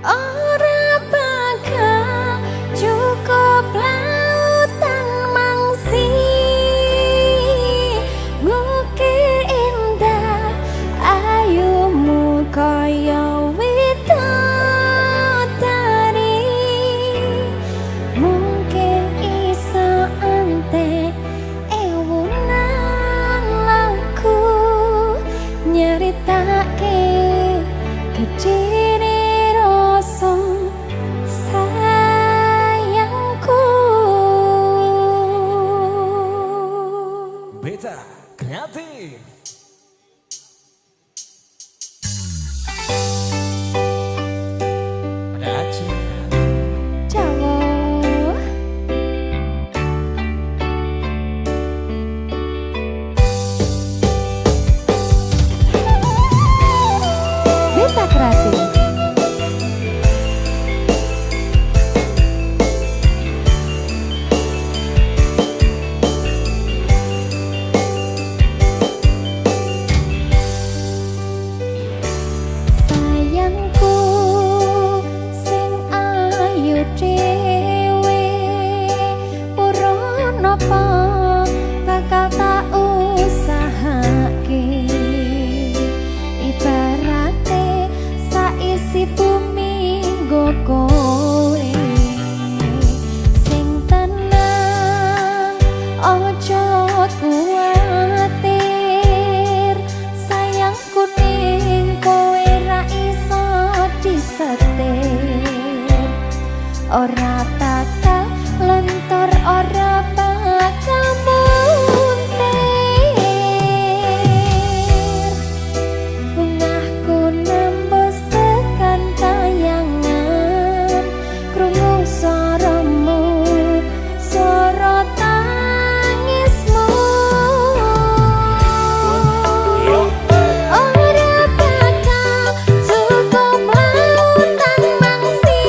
Ora bakal cukup lautan mangsi ngukir indah ayumu kaya widodari. Mungkin iso ante ewunan lagu nyeritake kediri rasa sayangku. Beta Kreatif. Pada Aceh. Jawa Beta Kreatif. Sayangku sing ayu dhewe urun apa bakal tak usahake. Ibarate saisi bumi nggo kowe sing tenang ojo kuwatir. Sayangku ning kowe ra iso disetir. Ora bakal lentur, ora bakal muntir. Bungahku nembus tekan kayangan, krungu swaramu, swara tangismu. Ora bakal cukup lautan mangsi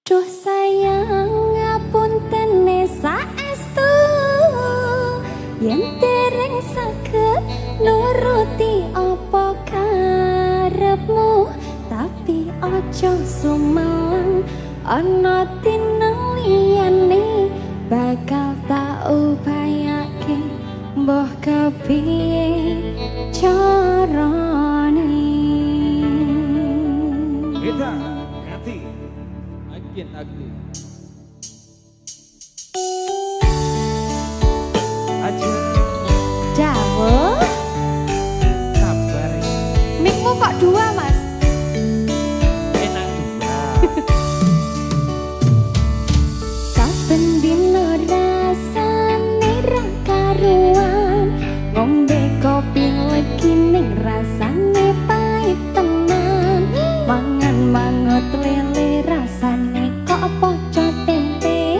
Duh sayang ngapunten saestu yen dereng saged nuruti apa karepmu, tapi aja sumelang ana tineng liyane bakal tak upayake mbah kepiye carane. Kita ganti. Agen aktif. Aja Dawuh, kabar mikmu kok dua mas? enak juga. Saben dina rasane ra karuan, ngombe kopi legi ning rasane pahit tenan, mangan mangut lele rasane kok poco tempe,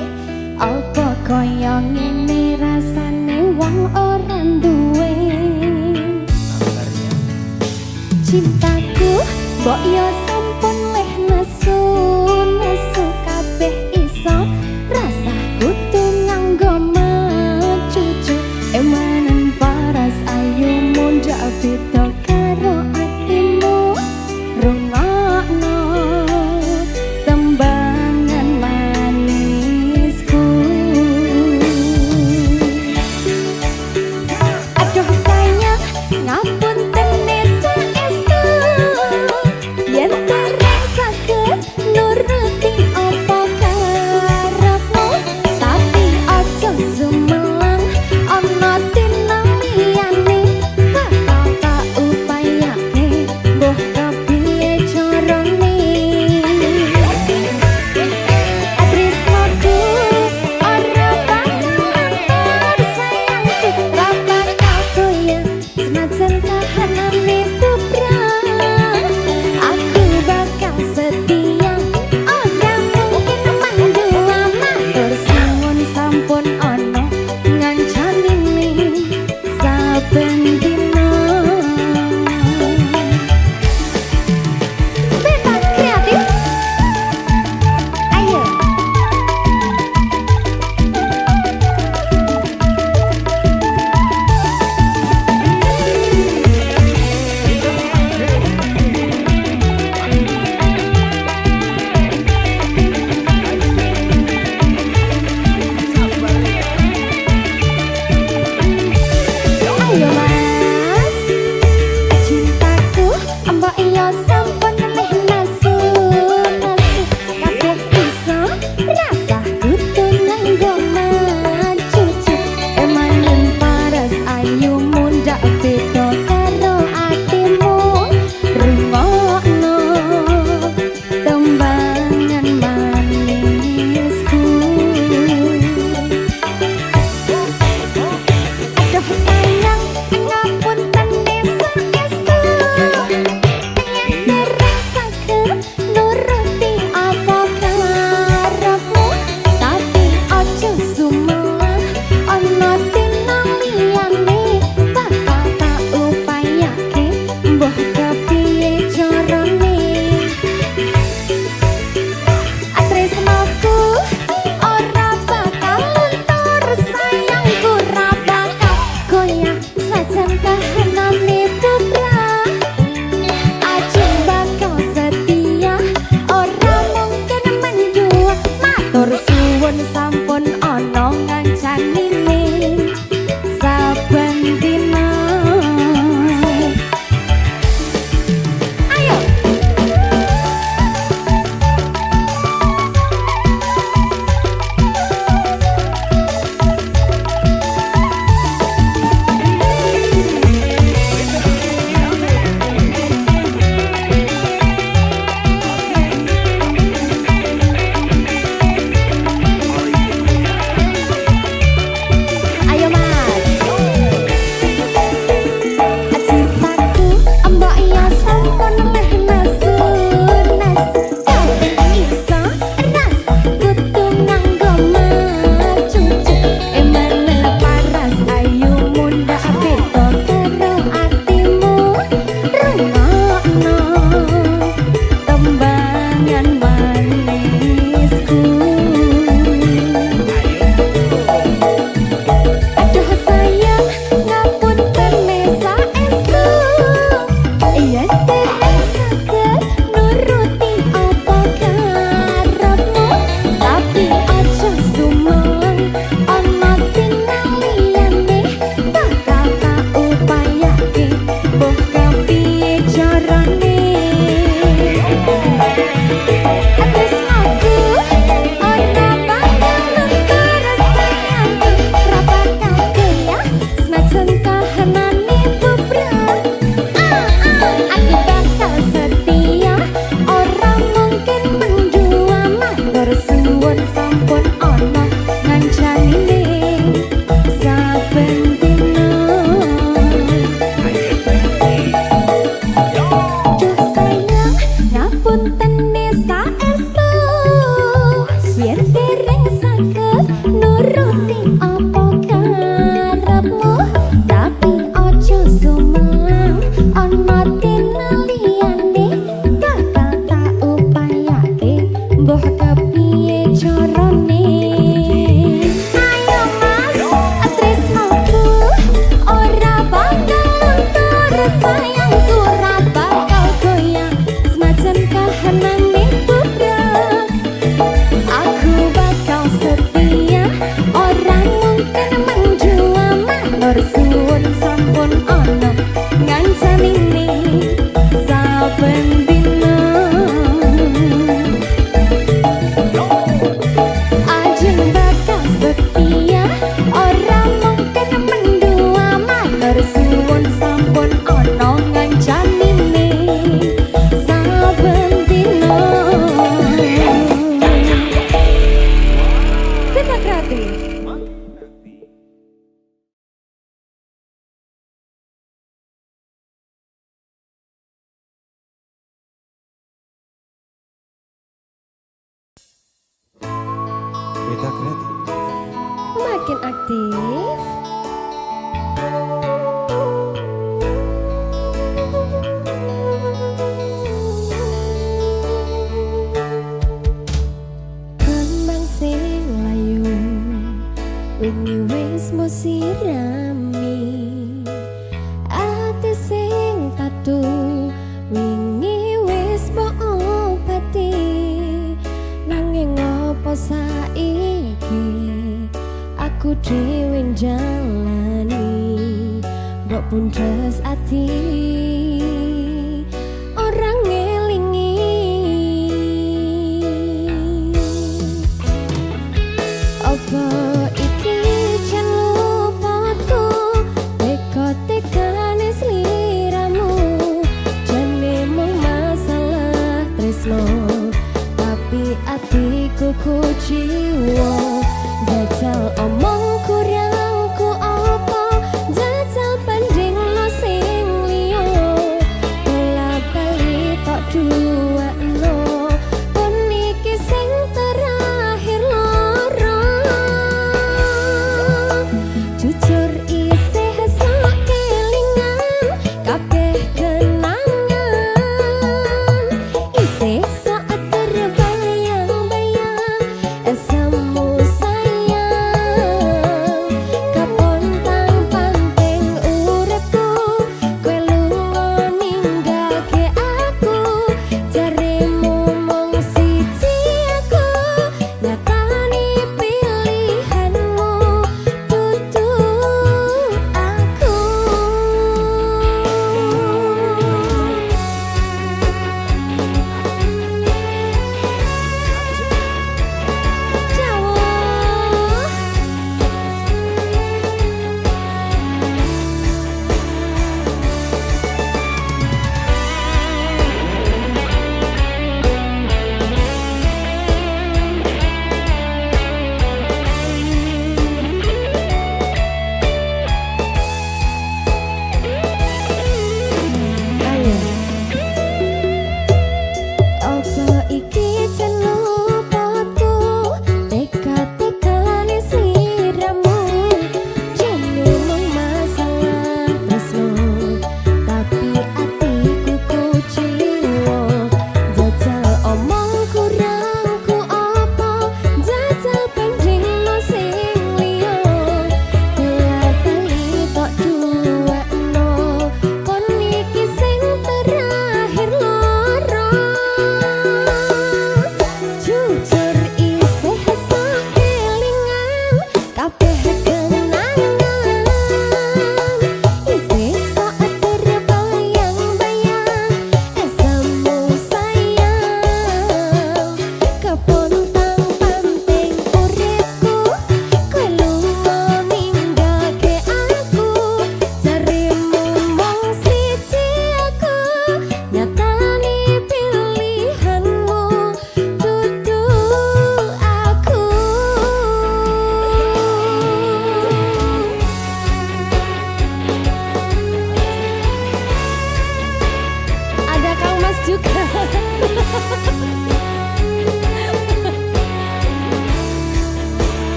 apa kaya ngene rasane wong ora duwe. Kabarnya Cintaku mbok yo sampun leh nesu nesu kabeh iso rasaku tuh nganggo cucu emanen paras ayumu ndak beda karo atimu rungokno tembangan Puntene saestu yen dereng saged nuruti apa karepmu, tapi aja sumelang ana tinaliyane bakal tak upayake mbuh kepiye carane. Ayo mas tresnoku ora bakal luntur, sayangku ora bakal goyang semacam kahanane budak. Aku bakal setia, orang mungkin menjua matur suwun sampun ana ngancanine saben dina. Ajeng bakal setia, orang mungkin menjua matur suwun sampun ana ngancanine saben dina. Kita kreatif. Beta kreatif. Makin aktif. Kembang sing layu wingi wis mbok sirami, ati sing tatu wingi wis mbok obati, nanging apa saiki aku dhewe jalani mbok pundes ati orang ngelingi. Apa iki jan lupaku teka-tekane sliramu, jane mung masalah tresno tapi atiku kuciwa. Jajal omong kurangku apa, jajal bandingno sing liya, bola-bali tok duwakno pun iki sing terakhir loro. Jujur isih sak kelingan kabeh kenangan, isih sak terbayang-bayang asam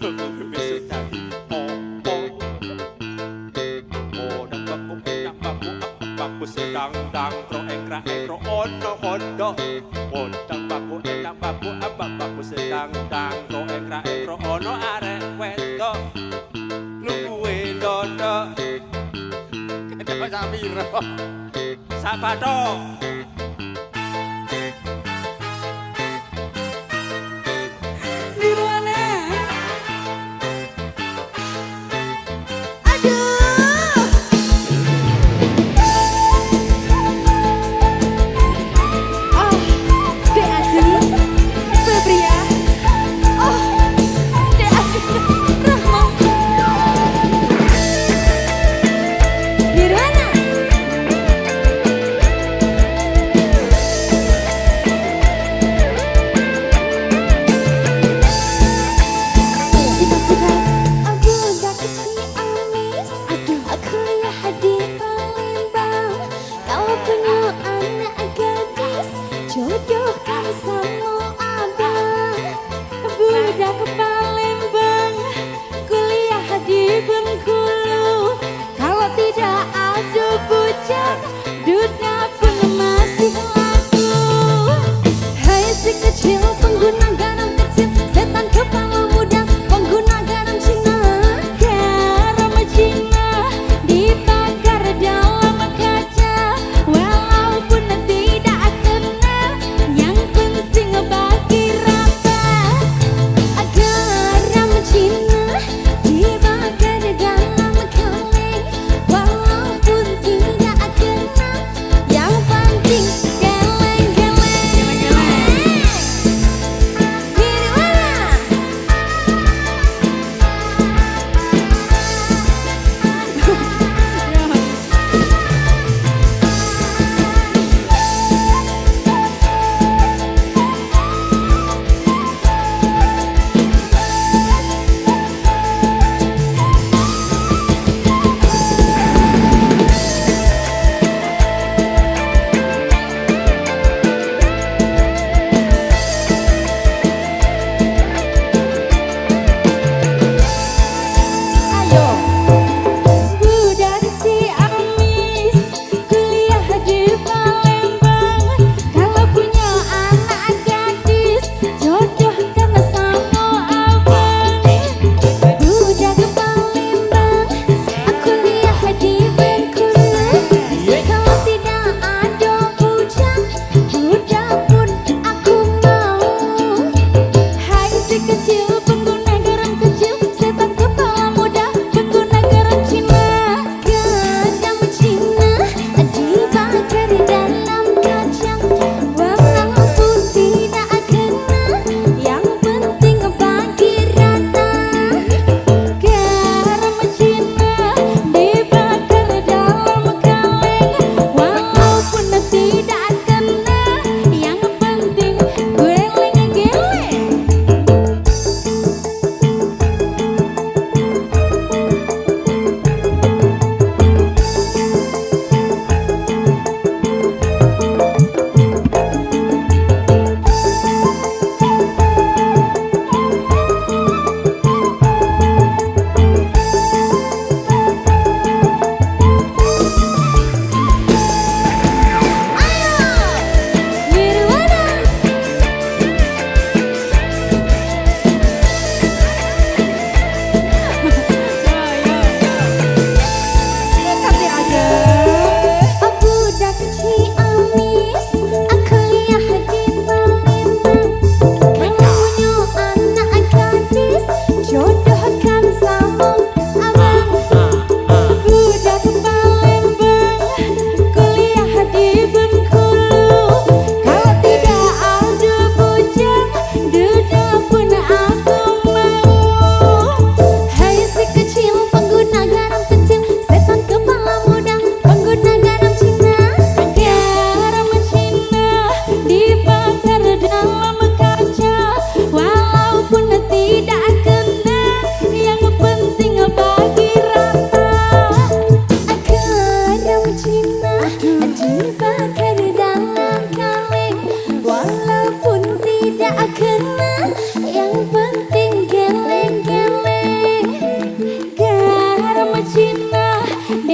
Besok tadi dan babu enak babu babu sedang dang pro ekra ekro ono kodo dan babu enak babu babu sedang dang pro ekra ekro ono arek wedo luwe dodo kenapa samiro sabato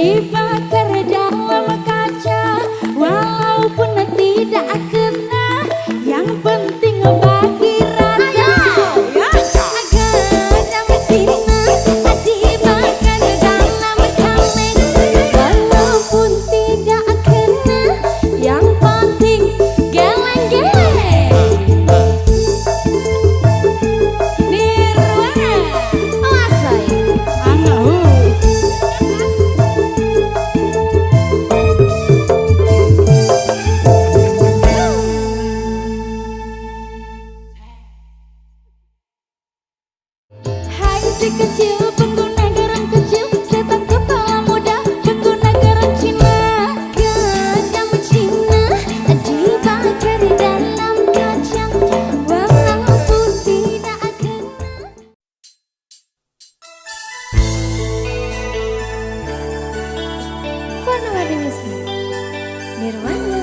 dibakar dalam kaca, walaupun tidak kena, yang penting bagi rata. Agak Cina dibakar dalam kaleng, walaupun tidak kena, yang penting geleng-geleng. Nirwana, awas woy. Hai si kecil pengguna garam kecil, setan kepala muda pengguna garam Cina. Garam Cina dibakar dalam kaca, walaupun tidak kena. Warna wadahnya sih Nirwana.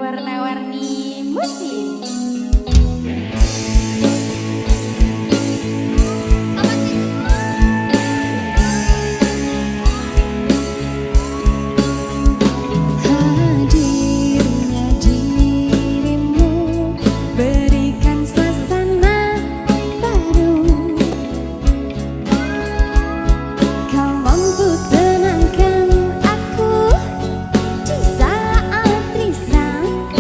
warna-warni musik. Hadirnya dirimu berikan suasana baru. Kau mampu tenangkan aku di saat risau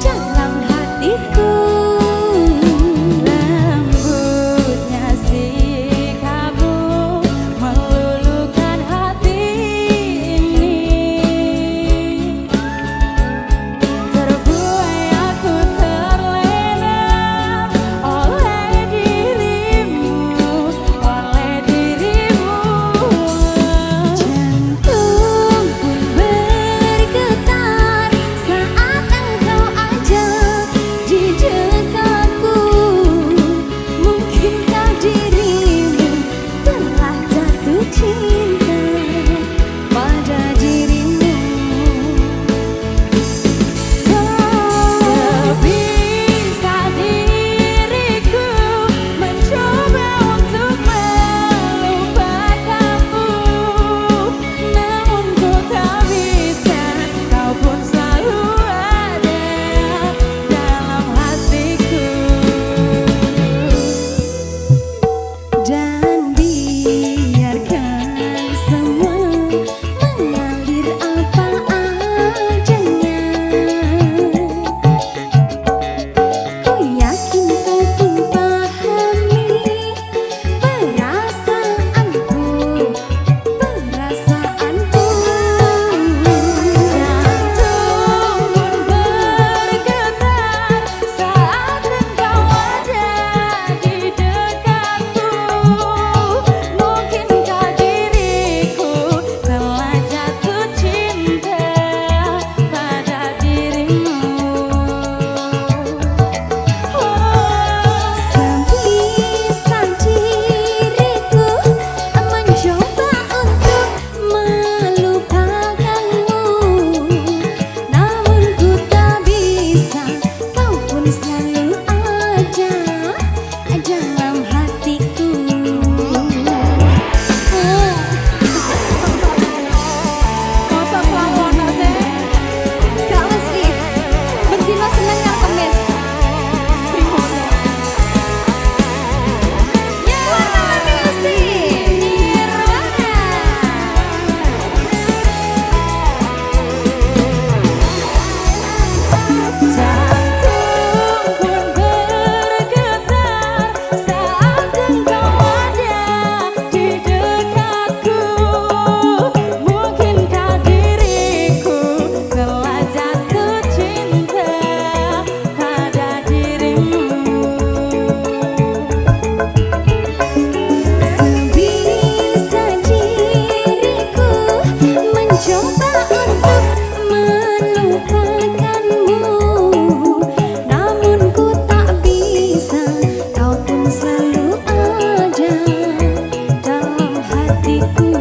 dalam hatiku. Lembutnya sikapmu meluluhkan hati ini. Terbuai aku terlena oleh dirimu, oleh dirimu. Jantung pun bergetar saat engkau ada di dekatku. Mungkinkah dirimu telah jatuh cinta pada dirimu? Sebisa diriku mencoba untuk melupakanmu, namun ku tak bisa. Kau pun selalu ada dalam hatiku. Dan biarkan semua mengalir apa adanya. Ku yakin kau pun pahami perasaanku, perasaanku. Jantung pun bergetar saat engkau ada di dekatku. Mungkinkah diriku telah jatuh cinta pada dirimu? Sebisa diriku mencoba untuk melupakanmu, namun ku tak bisa. Kau pun selalu ada dalam hatiku. Masa selawon teh gak mesti bentino seneng karo kemis. Warna-warni musik Nirwana. Jantung pun bergetar saat engkau ada di dekatku. Mungkinkah diriku telah jatuh cinta pada dirimu? Sebisa diriku mencoba untuk melupakanmu, namun ku tak bisa. Kau pun selalu ada dalam hatiku.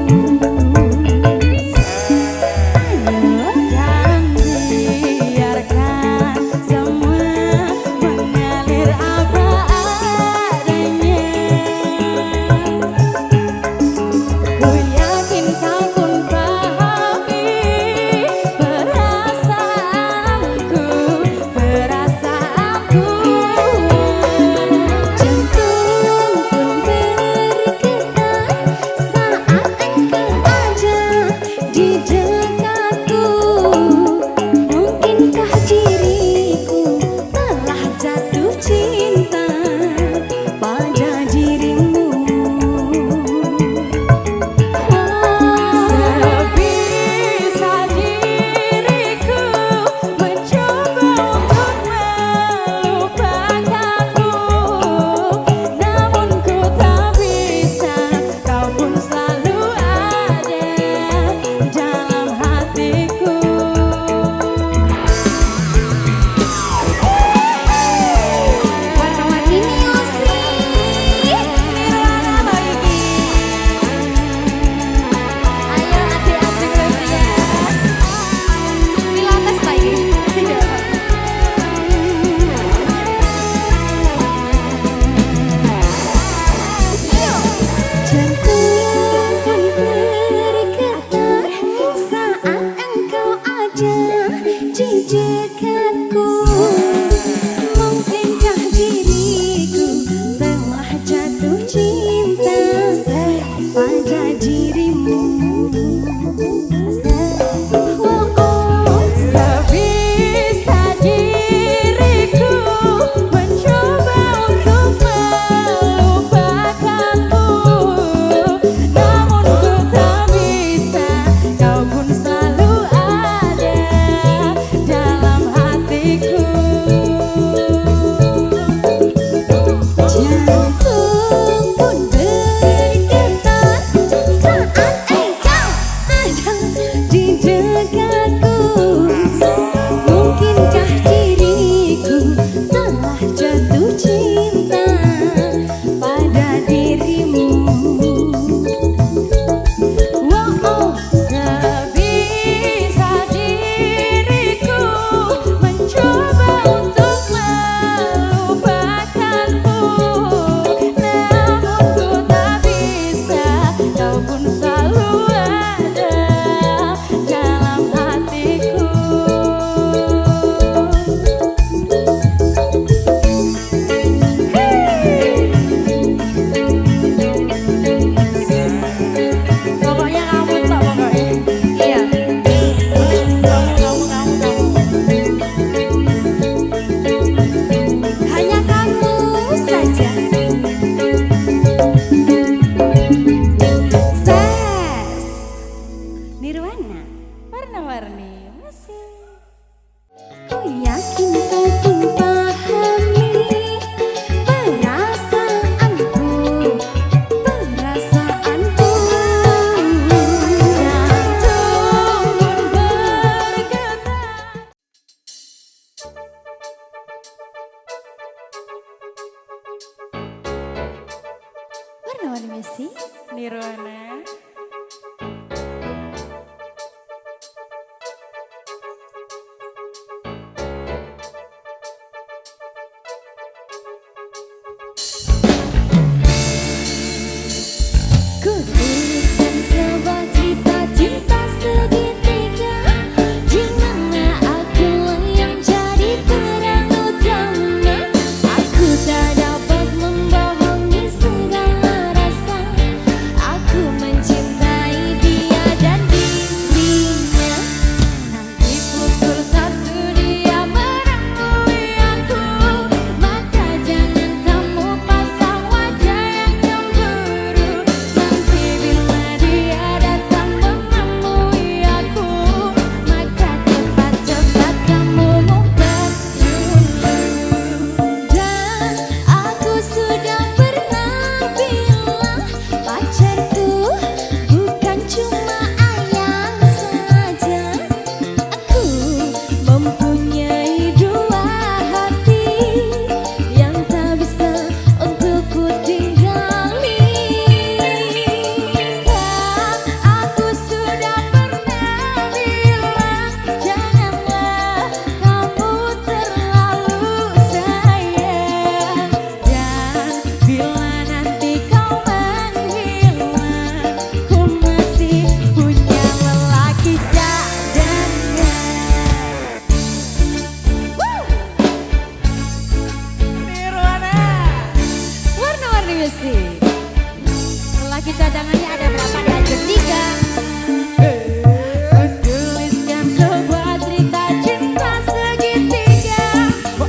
Dan biarkan semua mengalir apa adanya. Ku yakin kau pun pahami perasaanku, perasaanku. Jantung pun bergetar saat engkau ada di dekatku. Mungkinkah diriku telah jatuh cinta pada dirimu? Sebisa diriku mencoba untuk melupakanmu, namun ku tak bisa. Kau pun selalu ada dalam Nirwana, warna-warni masih. Ku yakin kau pun pahami perasaanku, perasaanku. Jantung pun bergetar. Warna-warni Messi. Nirwana. Ku tuliskan sebuah cerita cinta segitiga, di mana akulah yang jadi peran utama. Aku tak dapat membohongi segala rasa. Aku mencintai dia dan dirinya. Nanti pukul 1 dia menemui aku, Maka jangan kamu pasang wajah yang cemburu. nanti bila dia datang menemui aku, Maka cepat-cepat kamu ngumpet dulu. Dan aku sudah pernah bilang, pacarku bukan cuma ayang saja. Aku mempunyai dua hati yang tak bisa untuk ku tinggali. aku sudah pernah bilang, janganlah kamu terlalu sayang. Dan bila nanti kau menghilang, ku masih punya lelaki cadangan. Nirwana, warna-warni musik. Lelaki cadangannya ada berapa? Ada 3. Tuliskan sebuah cerita cinta segitiga,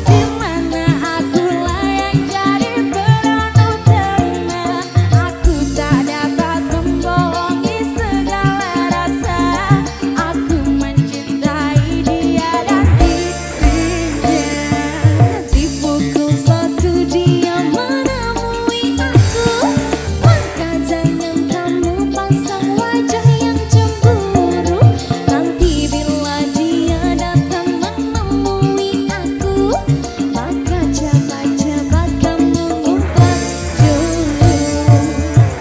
di mana akulah yang jadi peran utama. Aku tak dapat membohongi segala rasa. Aku mencintai dia dan dirinya. Nanti pukul 1 dia menemui aku, maka jangan kamu pasang wajah yang cemburu. Nanti bila dia datang menemui aku, maka cepat-cepat kamu ngumpet dulu.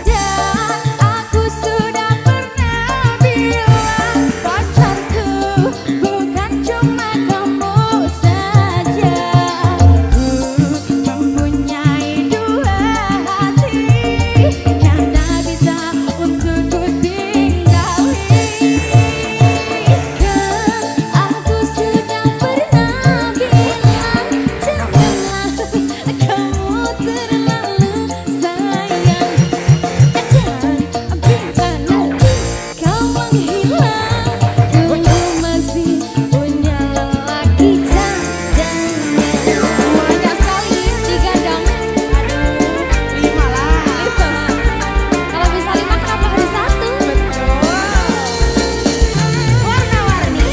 Dan aku sudah pernah bilang, pacarku bukan cuma kamu saja. Ku mempunyai dua hati yang tak bisa untuk ku tinggali. Aku sudah pernah bilang, janganlah kamu terlalu sayang. Dan bila nanti kau menghilang, ku masih punya lelaki cadangan. Banyak sekali 3 dong. Aduh, 5 lah. Kalau bisa 5 kenapa harus 1? Warna-warni.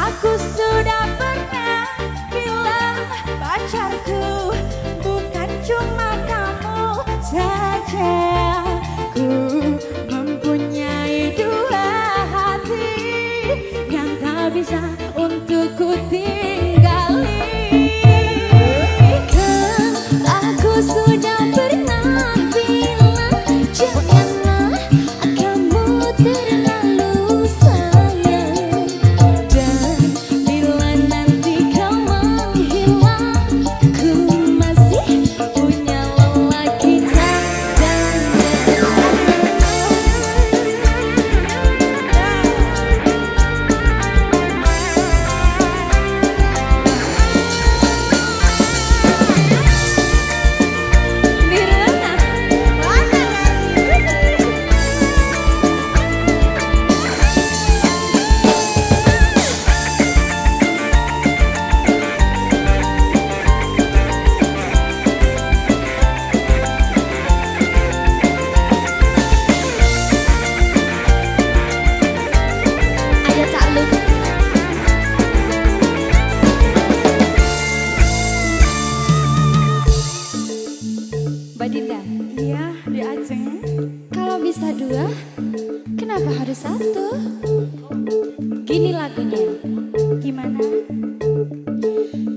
Aku sudah pernah bilang, pacarku bukan cuma kamu saja. Ku mempunyai dua hati yang tak bisa untuk ku tinggali. Aku sudah pernah bilang, janganlah kamu terlalu sayang. Dan bila nanti kau menghilang, ku masih punya lelaki cadangan. Gini lagunya. Gimana?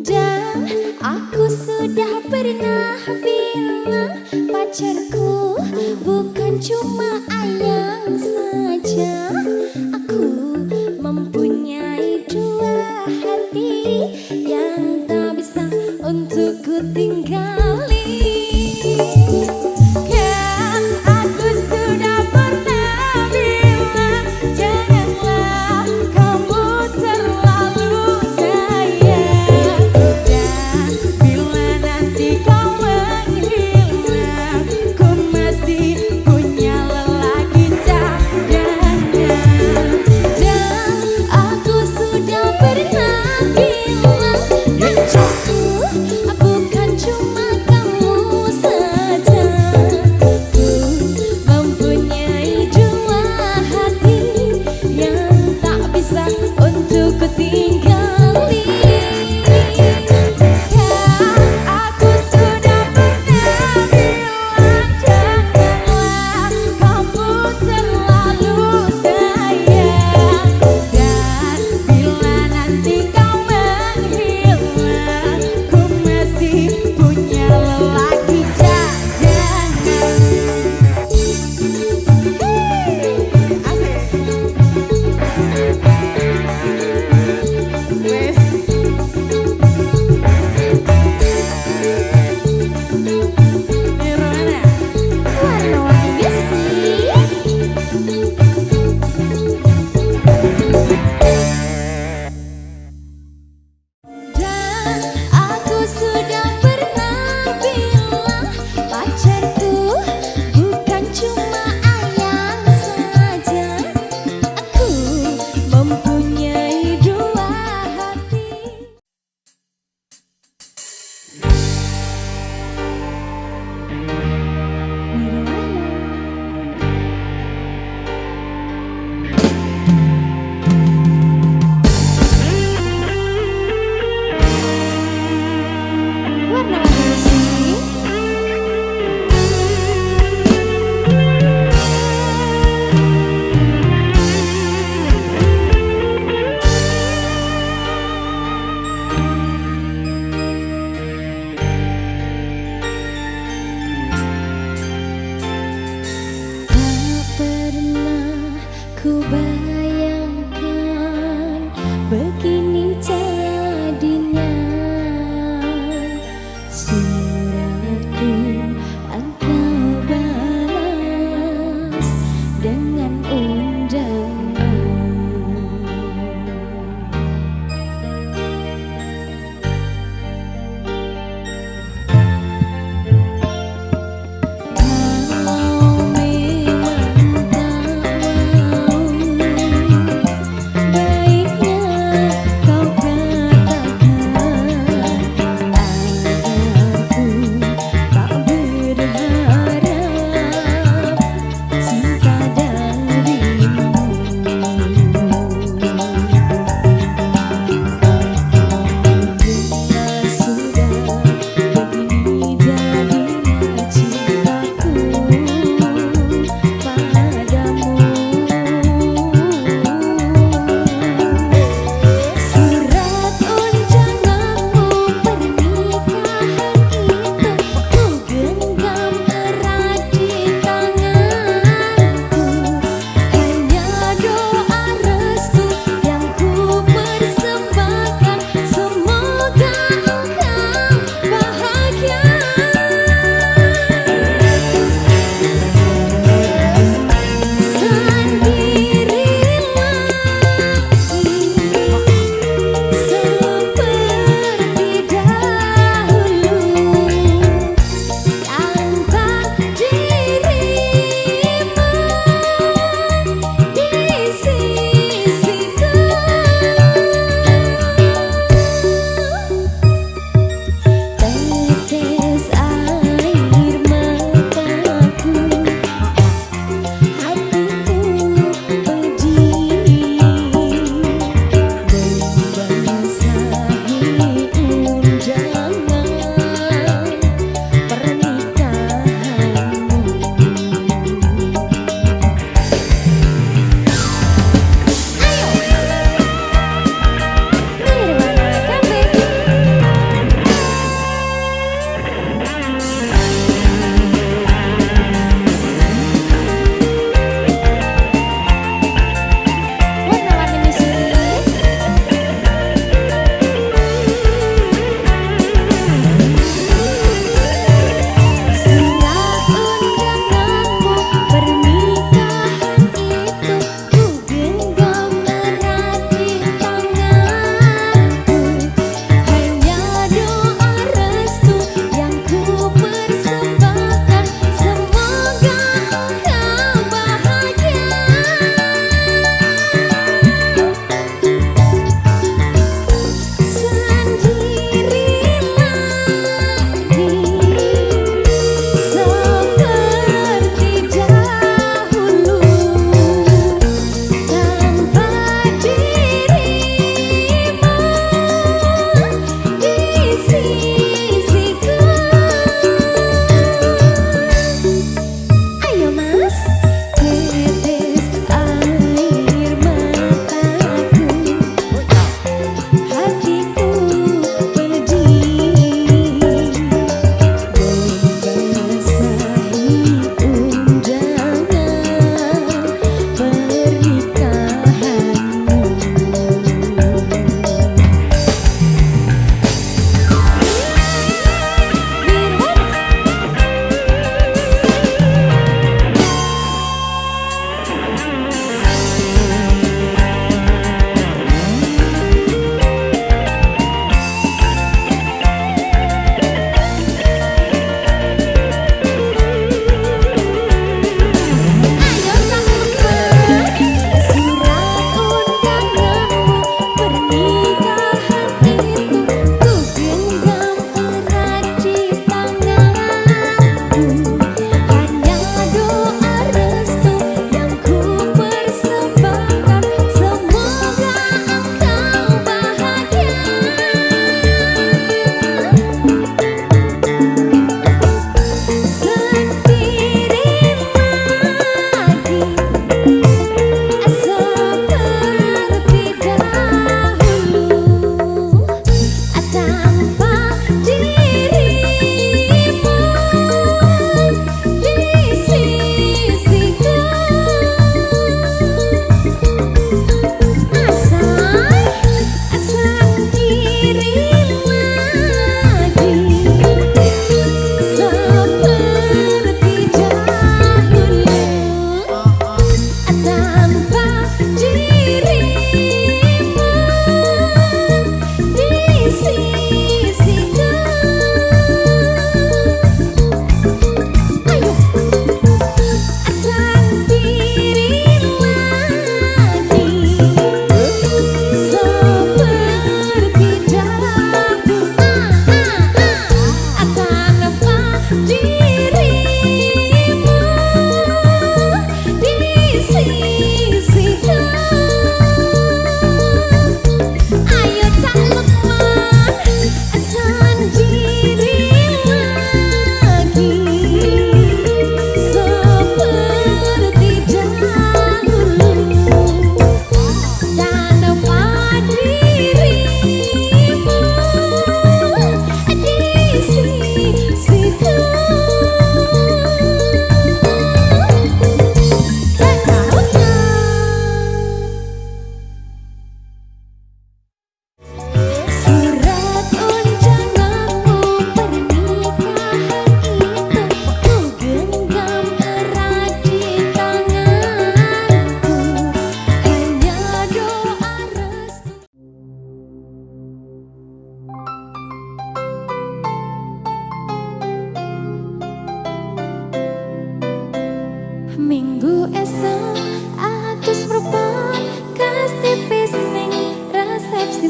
Dan aku sudah pernah bilang pacarku bukan cuma ayang saja. Aku mempunyai dua hati yang tak bisa untuk ku tinggali. Kan aku sudah pernah bilang janganlah kamu terlalu sayang. Dan bila nanti kau menghilang, ku masih punya lelaki cadangan. Dan aku sudah pernah bilang pacarku bukan cuma kamu saja. Ku mempunyai dua hati yang tak bisa untuk ku tinggali. Kan aku sudah pernah bilang janganlah kamu terlalu sayang. Dan bila nanti kau menghilang, ku masih punya lelaki cadangan. Asik.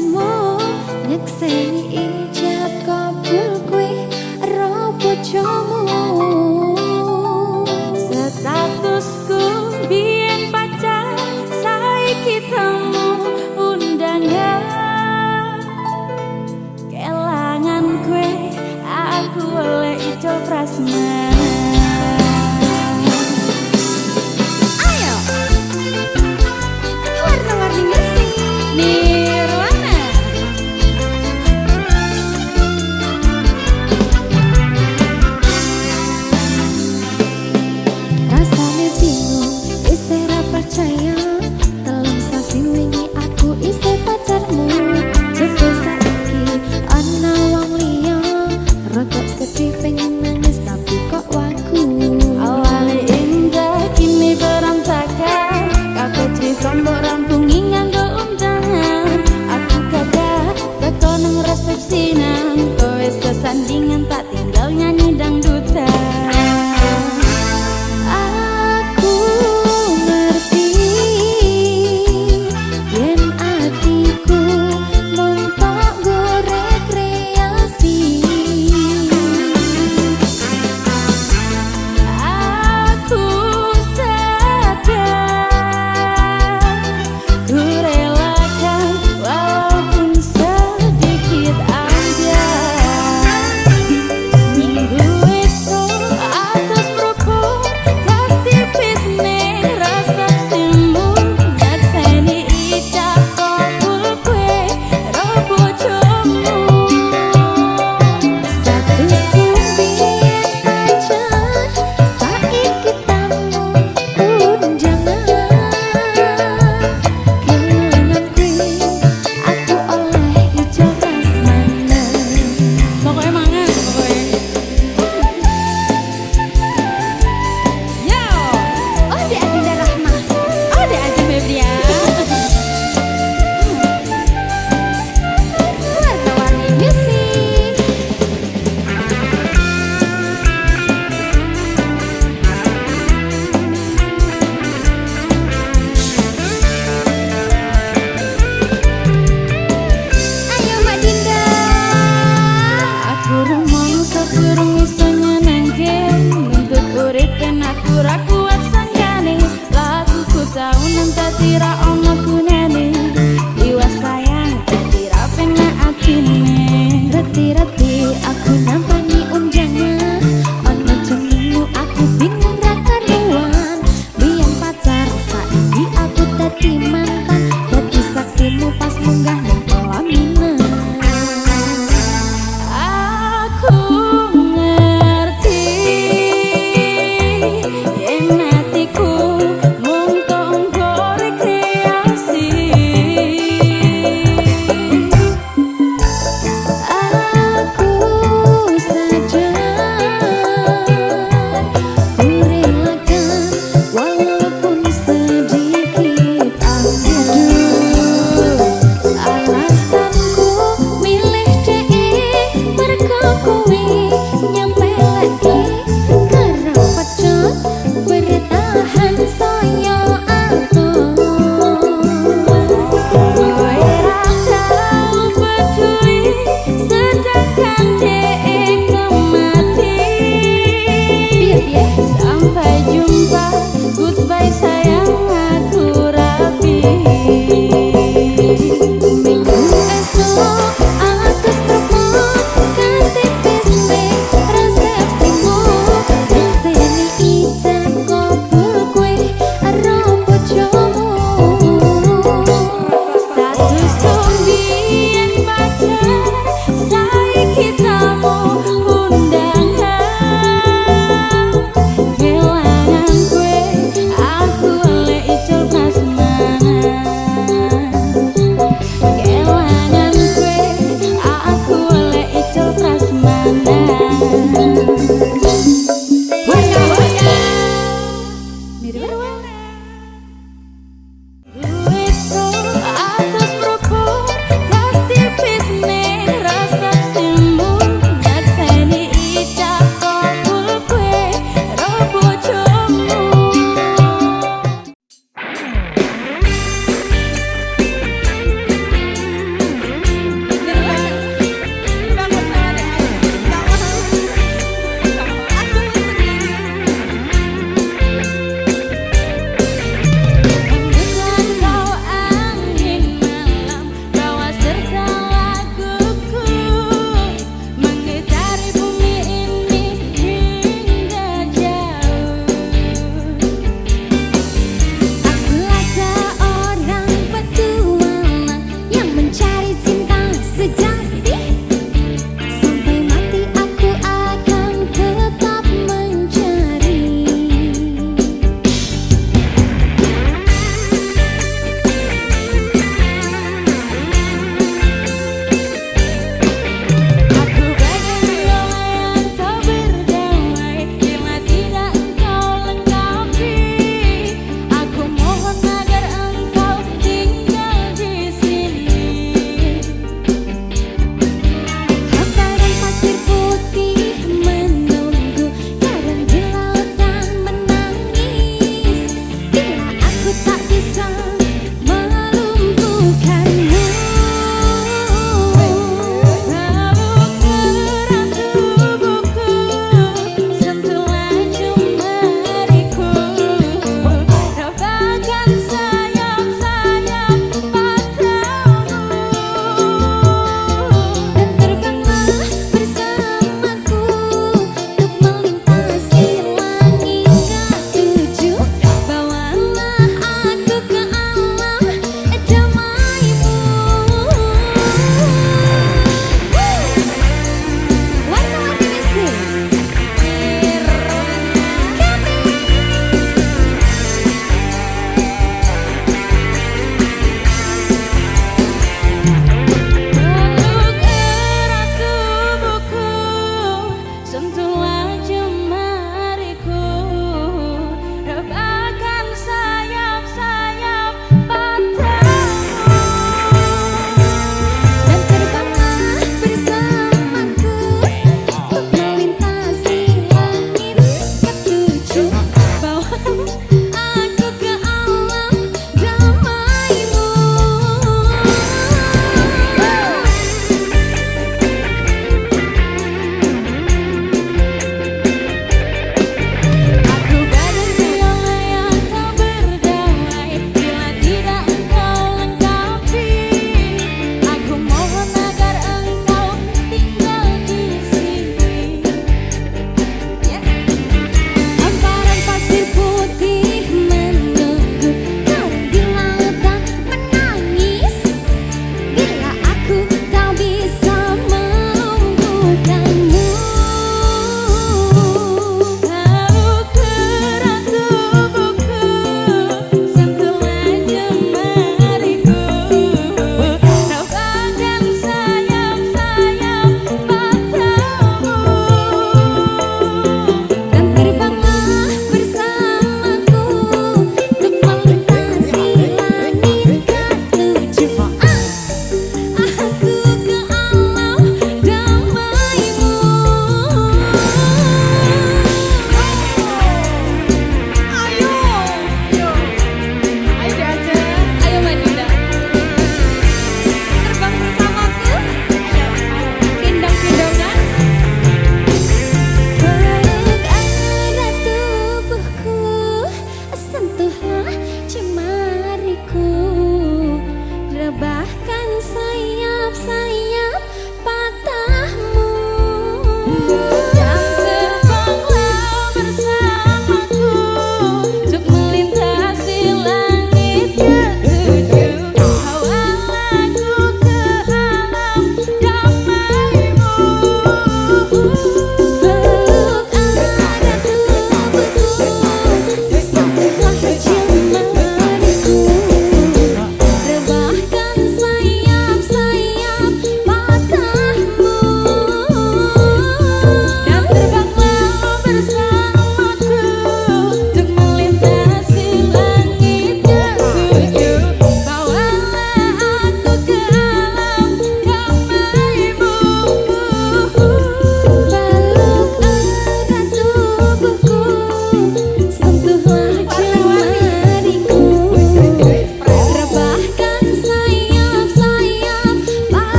janjimu nyekseni ijab kabul kue ro bojomu. Statusku biyen pacar, saiki temu undangan. Kelangan kue, aku oleh ijo prasmanan. Ayo warna-warni musik Nirwana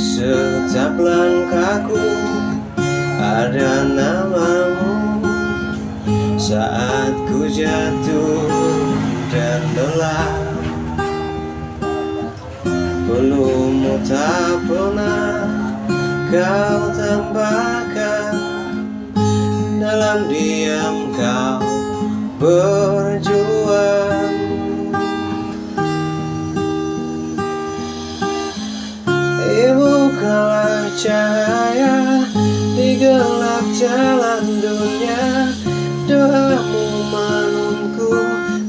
setiap langkahku ada namamu. Saat ku jatuh dan lelah, pelukmu tak pernah kau tambahkan. Dalam diam kau berjuang. Ibu kaulah cahaya di gelap jalan dunia. Doamu menunggu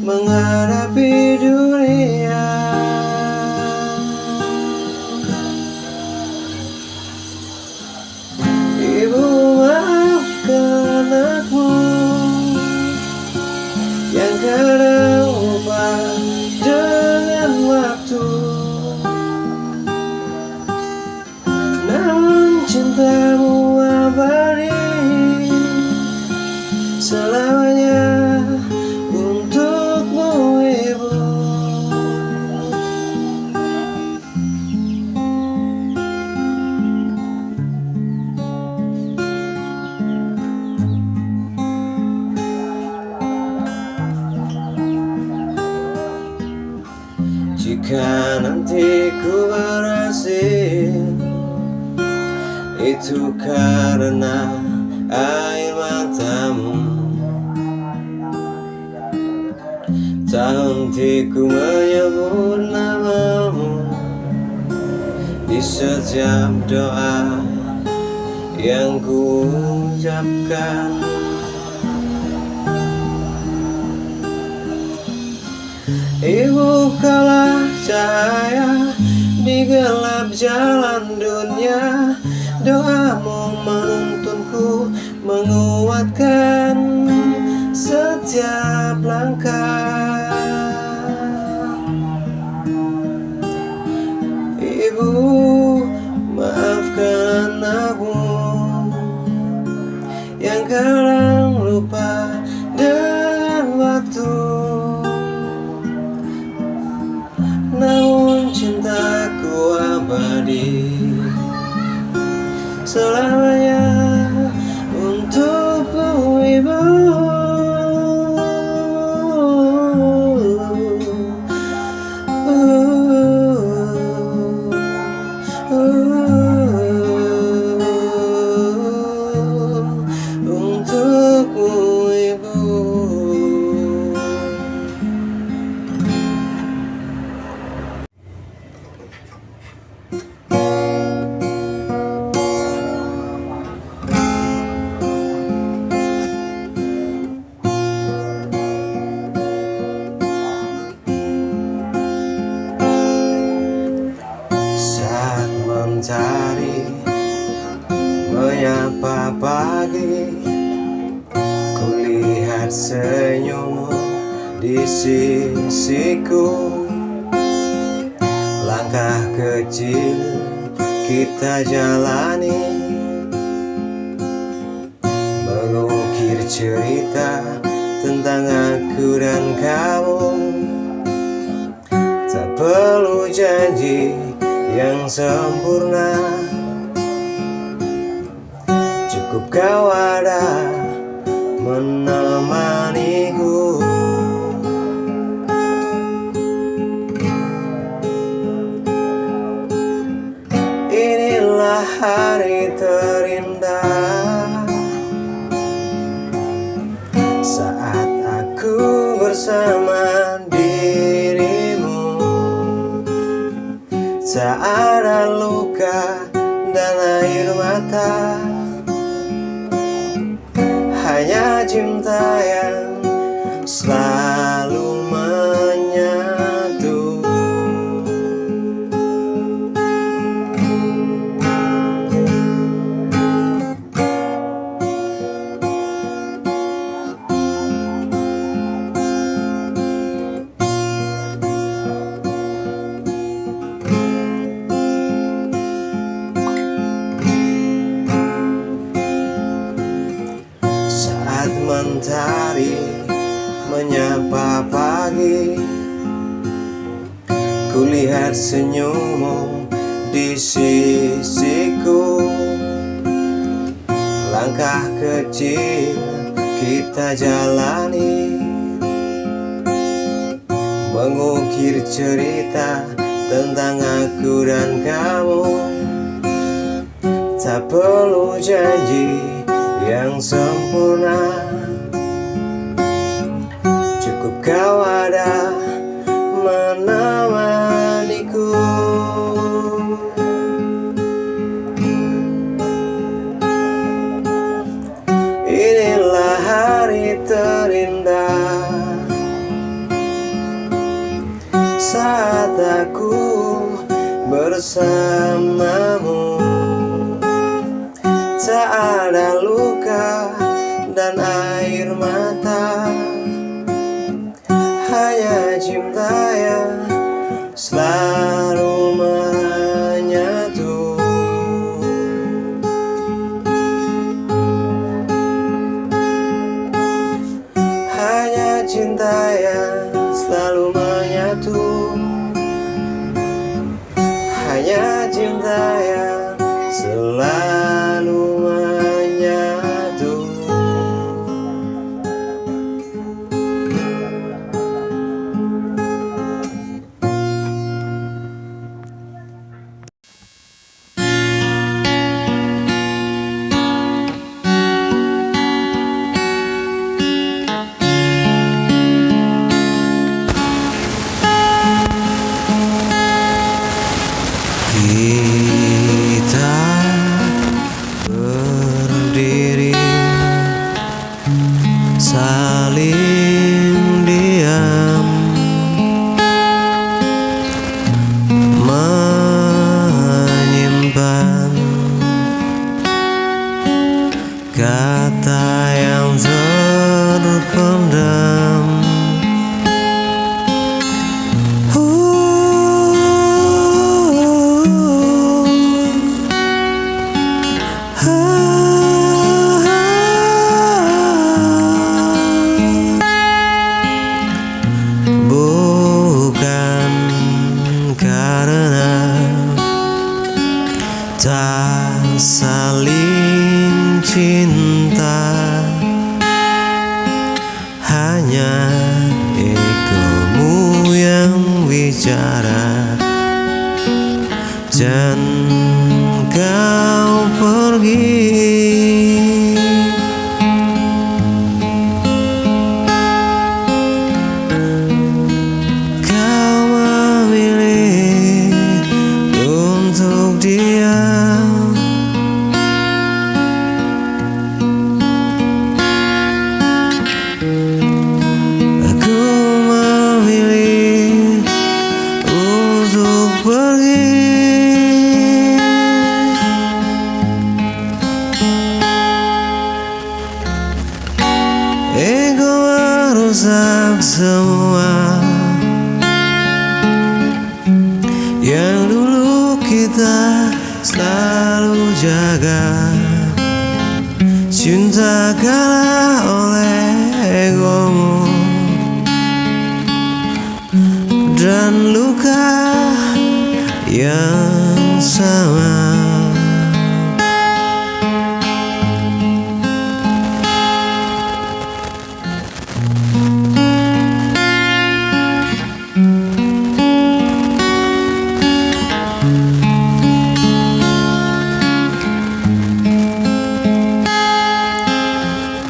menghadapi dunia. Ibu maafkan anakmu yang kadang lupa dengan waktu. Namun cintamu abadi selamanya untukmu, Ibu. Jika nanti ku berhasil, itu karena air matamu. Tak henti ku menyebut namamu di setiap doa yang ku ucapkan. Ibu kaulah cahaya di gelap jalan dunia. Doamu menuntunku menguatkan setiap langkah. Ibu maafkan anakmu yang kadang lupa dengan waktu. Namun cintaku abadi selamanya untukmu, Ibu. Untukmu, Ibu. Saat mentari menyapa pagi, kulihat senyummu di sisiku. Langkah kecil kita jalani, mengukir cerita tentang aku dan kamu. Tak perlu janji yang sempurna, cukup kau ada menemaniku. Inilah hari terindah saat aku bersama dirimu. Tak ada luka dan air mata, hanya cinta yang selalu menyatu. Mentari menyapa pagi, kulihat senyummu di di sisiku. Langkah kecil kita jalani, mengukir cerita tentang aku dan kamu. Tak perlu janji yang sempurna, cukup kau ada menemaniku. Inilah hari terindah saat aku bersamamu. Tak ada luka dan air mata, hanya cinta yang selalu menyatu. Hanya cinta yang selalu menyatu. Hanya cinta yang selalu menyatu. Kita berdiri saling diam, menyimpan kata yang terpendam. Bukan karena tak saling cinta, hanya egomu yang bicara dan kau pergi. Kau memilih untuk diam, aku memilih untuk pergi. Ego merusak semua yang dulu kita selalu jaga. Cinta kalah oleh egomu, dan luka yang sama.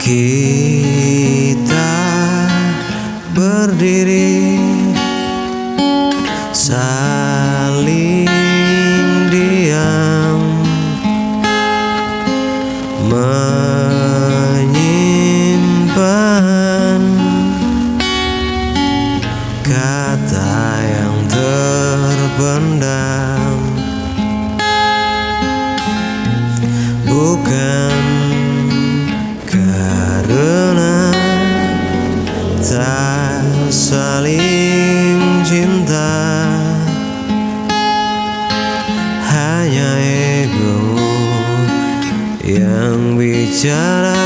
Kita berdiri saling diam, menyimpan kata yang terpendam. Bukan karena tak saling cinta, hanya egomu yang bicara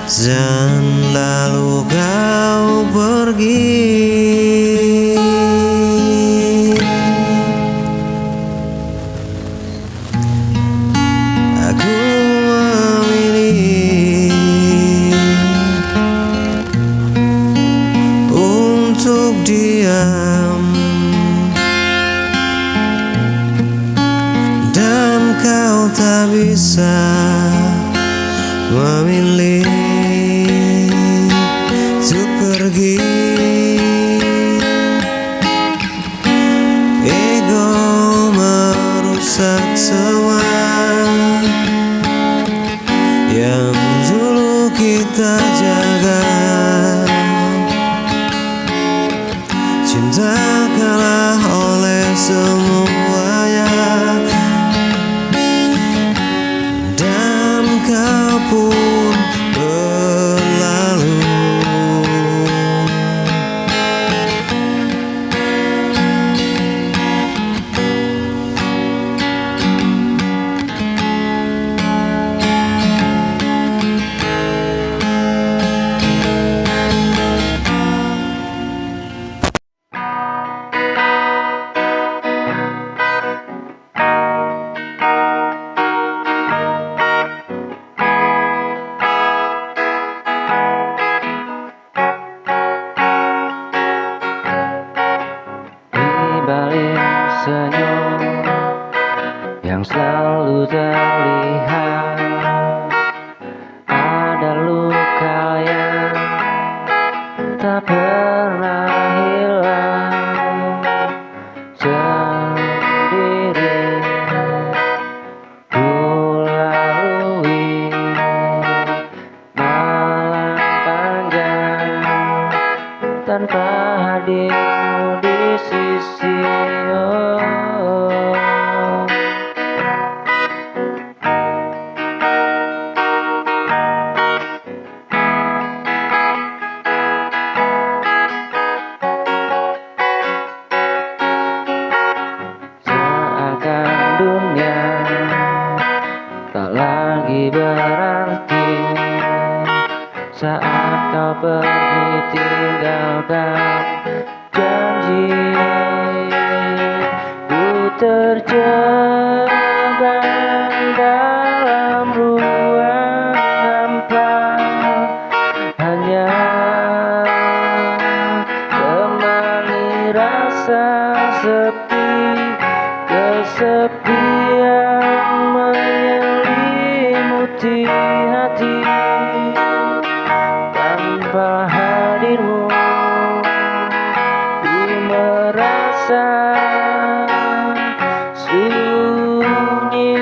dan lalu kau pergi. dan kau tak bisa memilih untuk pergi. Ego merusak semua yang dulu kita jaga. Cinta kalah oleh semuanya, dan kau pun berlalu. Di balik senyum yang selalu terlihat, ada luka yang tak pernah hilang. Sendiri ku lalui malam panjang tanpa hadirmu di sisi. Seakan dunia tak lagi berarti saat kau pergi tinggalkan janji. Ku terjebak dalam ruang hampa, hanya temani rasa sepi. Kesepian menyelimuti hati, tanpa hadirmu ku merasa sunyi.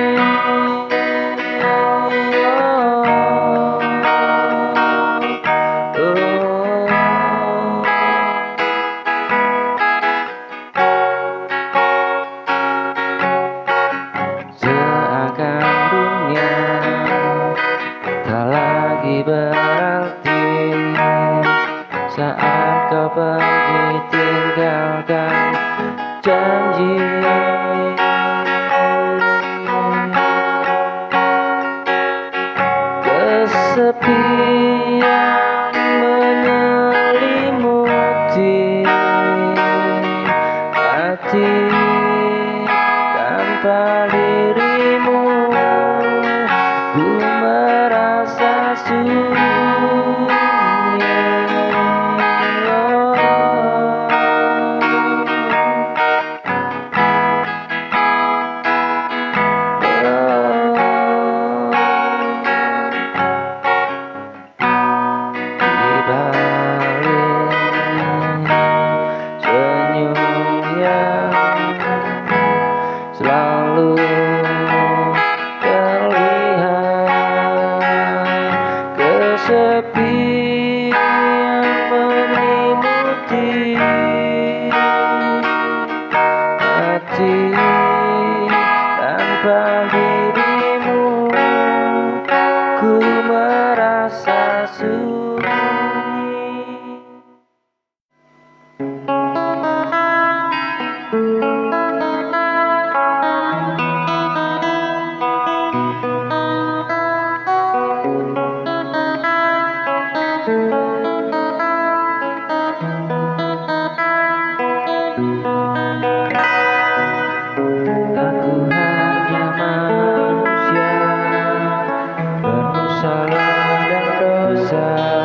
Seakan dunia tak lagi berarti saat kau pergi tinggalkan janji. Kesepian menyelimuti hati, tanpa dirimu ku merasa sunyi. Di balik senyum yang selalu terlihat, kesepian menyelimuti hati, tanpa dirimu ku merasa sunyi. Aku hanya manusia, penuh salah dan dosa.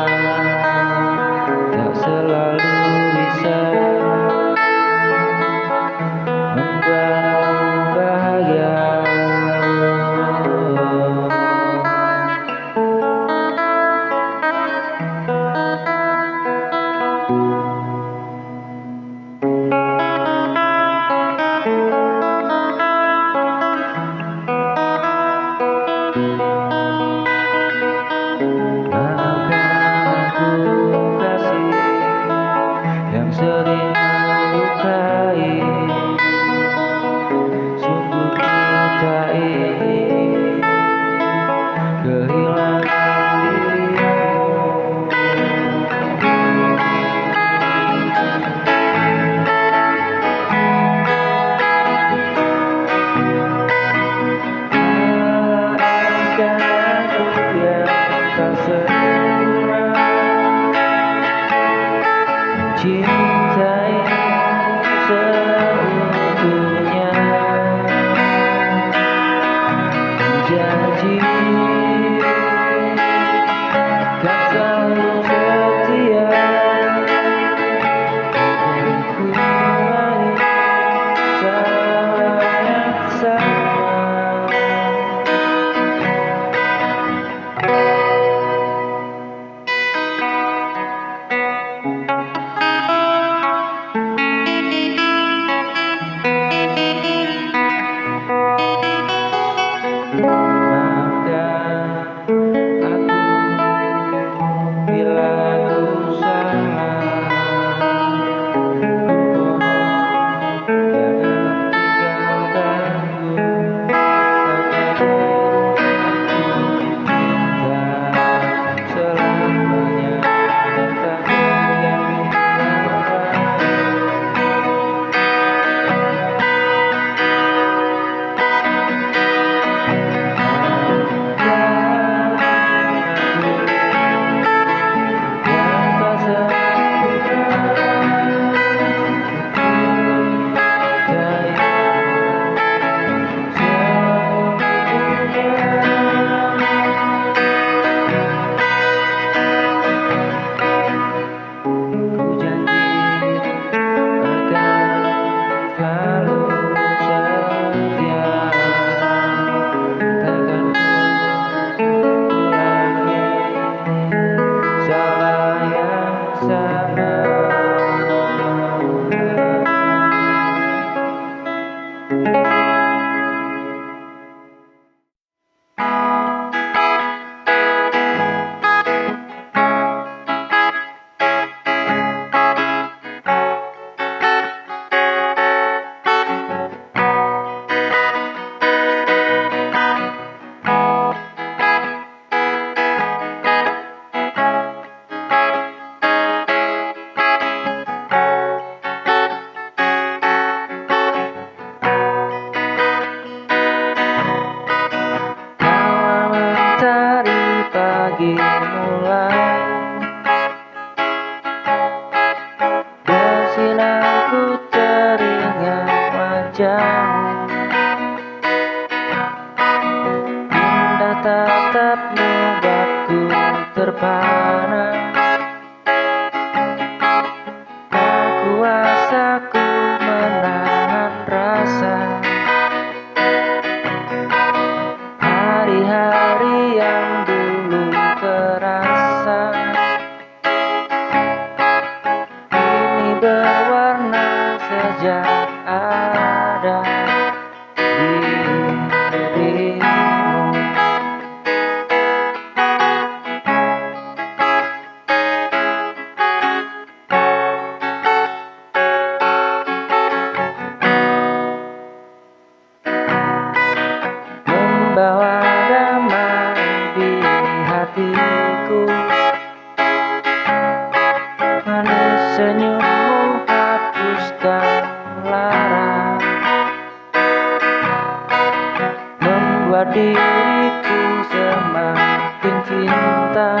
membuat diriku semakin cinta.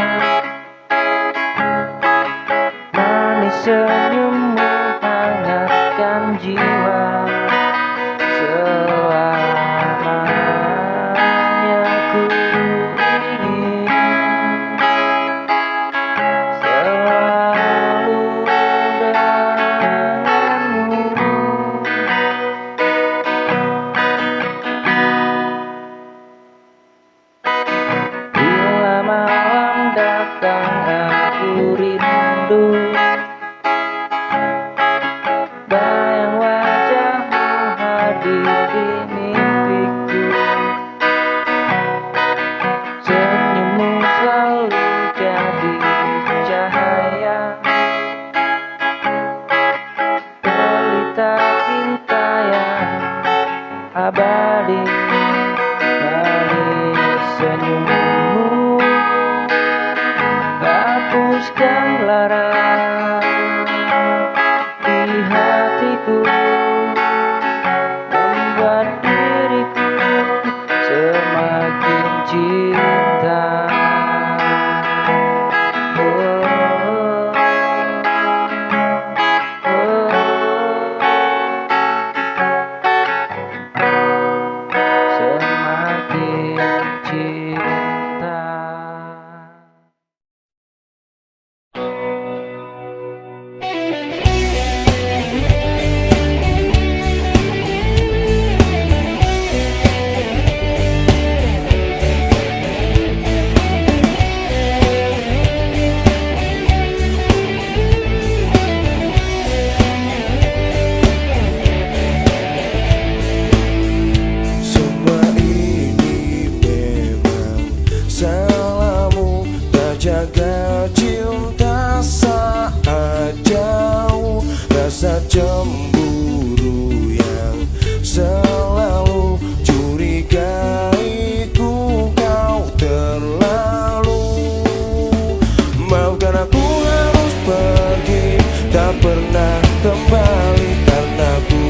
Manis senyummu hangatkan jiwa, selamanya ku ingin selalu denganmu. Bila malam datang aku rindu, bayang wajahmu hadir di mimpiku. Senyummu selalu jadi cahaya, pelita cinta yang abadi. Manis senyummu hapuskan lara di hatiku, membuat diriku semakin cinta. Oh, oh, semakin cinta. Semua ini memang salahmu, tak jaga cinta saat jauh. Rasa cemburu yang selalu curigaiku, kau terlalu. Maafkan aku harus pergi, tak pernah kembali karena ku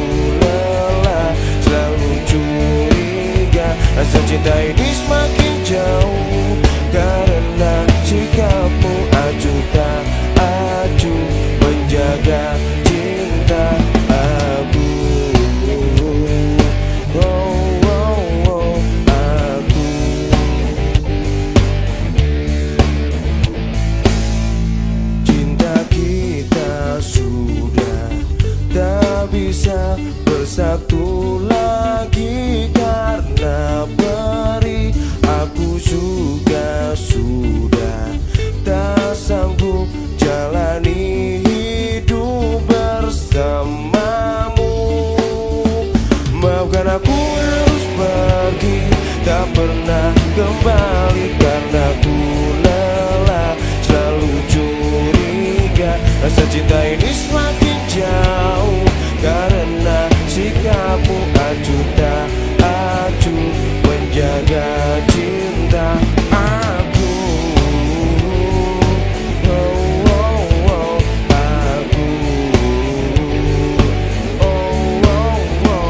lelah selalu curiga. Rasa cinta ini semakin jauh karena sikapmu acuh tak acuh menjaga cinta aku. Oh, oh, oh, aku. Cinta kita sudah tak bisa bersatu lagi karena beri. Aku juga sudah tak sanggup jalani hidup bersamamu. Maafkan aku harus pergi, tak pernah kembali karena ku lelah selalu curiga. Rasa cinta ini semakin jauh karena sikapmu acuh tak acuh menjaga cinta aku. Oh, oh, oh, aku. Oh, oh, oh.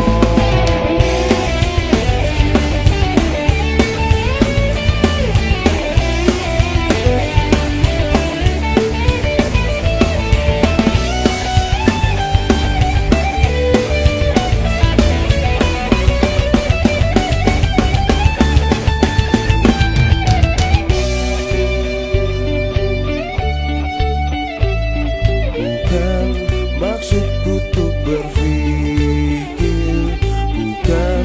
Bukan maksudku untuk berpikir, bukan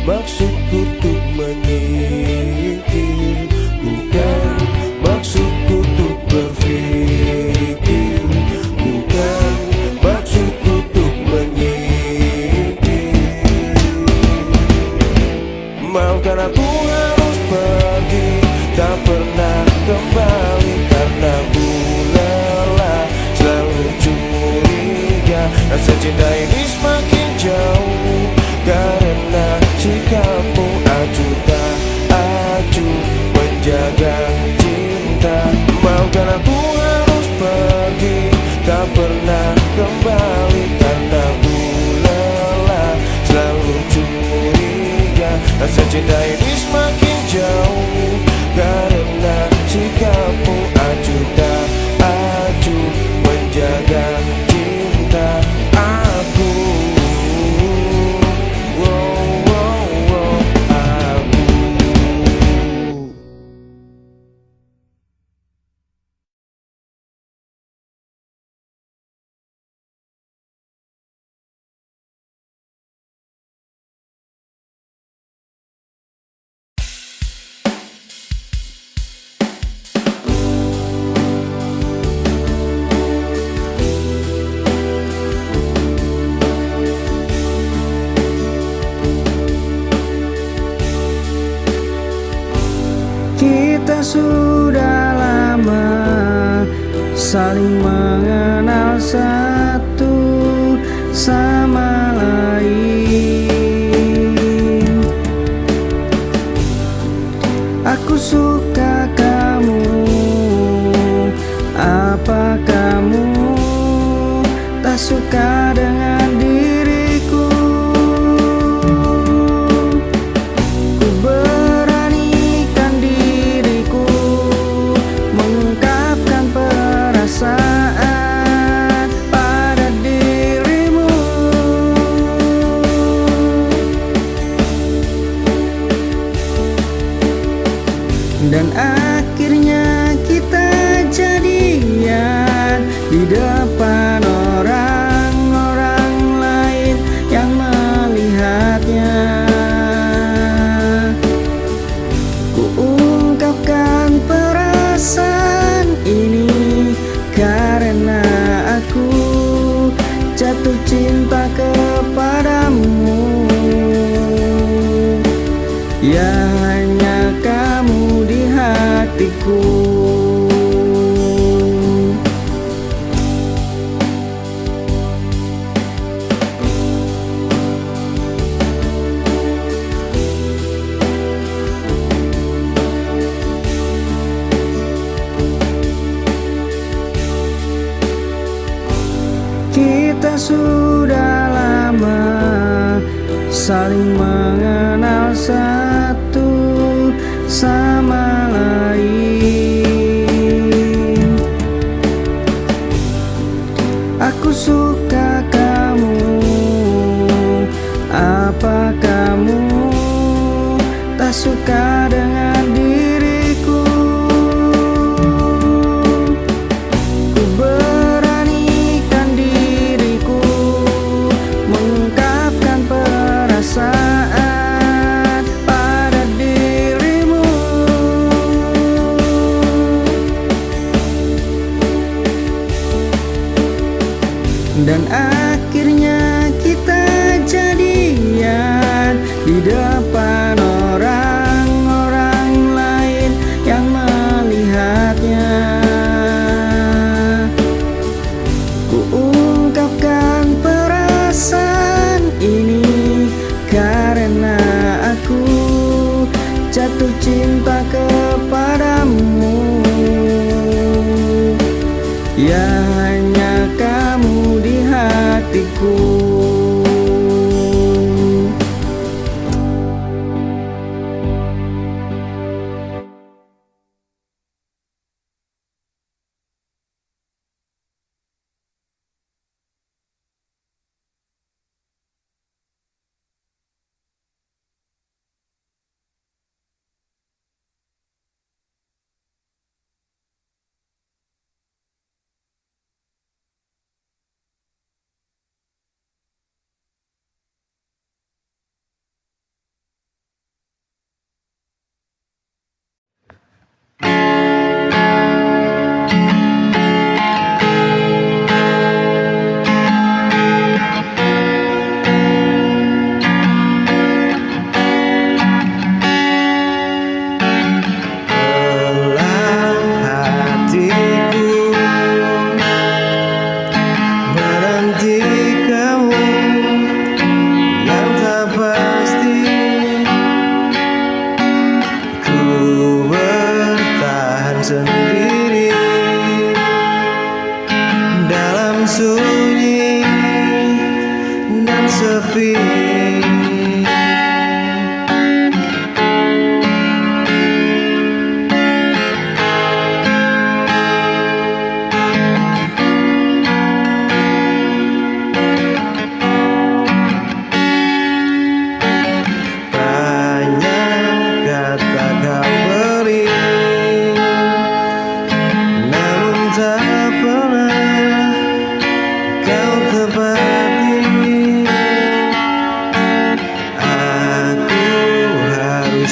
maksudku untuk menyingkir, bukan maksudku untuk berpikir, bukan maksudku untuk menyingkir. Maafkan aku harus pergi, tak pernah kembali karena ku lelah selalu curiga. Rasa cinta ini semakin jauh karena sikapmu acuh tak acuh menjaga cinta. Maafkan aku harus pergi, tak pernah kembali karena ku lelah selalu curiga. Rasa cinta ini semakin jauh karena sikapmu acuh tak acuh menjaga cinta aku. Wow, wow, wow, aku. Kita sudah lama saling mengenal satu sama lain. Aku suka kamu, apa kamu tak suka dengan diriku? Ku beranikan diriku mengungkapkan perasaan pada dirimu. Dan akhirnya kita jadian di depan orang-orang lain yang melihatnya. Ku ungkapkan perasaan ini karena aku jatuh cinta kepadamu. Ya hanya kamu di hatiku. Kita sudah lama saling mengenal satu sama lain. Aku suka kamu, apa kamu tak suka dengan diriku? Ku beranikan diriku mengungkapkan perasaan pada dirimu. Dan akhirnya kita jadian di depan orang-orang lain yang melihatnya. Ku ungkapkan perasaan ini karena aku jatuh cinta kepadamu. Ya hanya kamu di hatiku.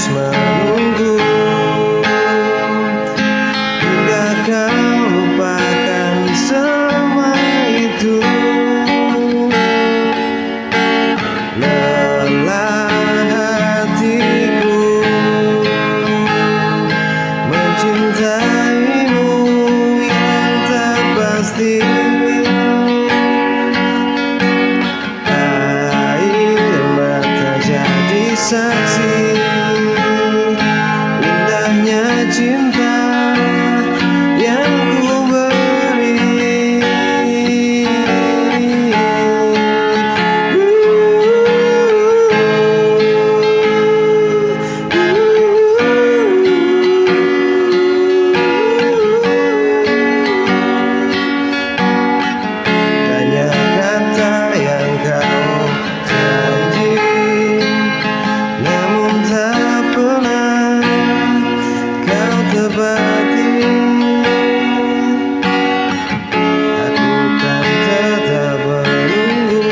terus menunggu hingga kau lupakan semua itu. Lelah hatiku mencintaimu yang tak pasti. Air mata jadi saksi indahnya cinta yang ku beri. Banyak kata yang kau janji, namun tak pernah kau tepati. Aku kan tetap menunggu